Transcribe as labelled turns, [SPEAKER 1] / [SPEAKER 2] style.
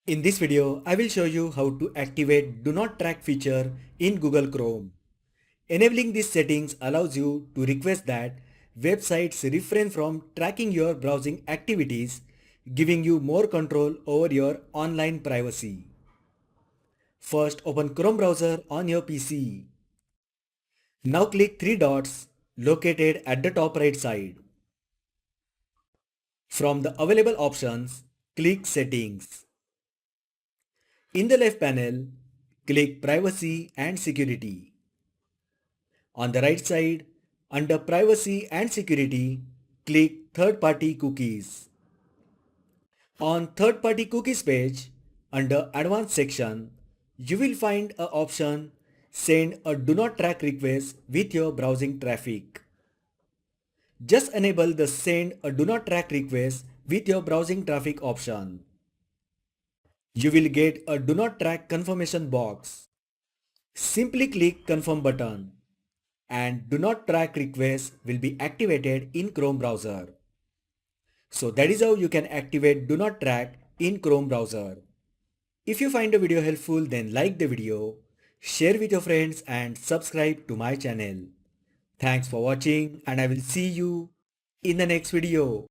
[SPEAKER 1] In this video, I will show you how to activate Do Not Track feature in Google Chrome. Enabling these settings allows you to request that websites refrain from tracking your browsing activities, giving you more control over your online privacy. First, open Chrome browser on your PC. Now click three dots located at the top right side. From the available options, click Settings. In the left panel, click Privacy and Security. On the right side, under Privacy and Security, click Third-party cookies. On Third-party cookies page, under Advanced section, you will find a option Send a Do Not Track request with your browsing traffic. Just enable the Send a Do Not Track request with your browsing traffic option. You will get a Do Not Track confirmation box. Simply click Confirm button and Do Not Track request will be activated in Chrome browser. So that is how you can activate Do Not Track in Chrome browser. If you find the video helpful, then like the video, share with your friends and subscribe to my channel. Thanks for watching and I will see you in the next video.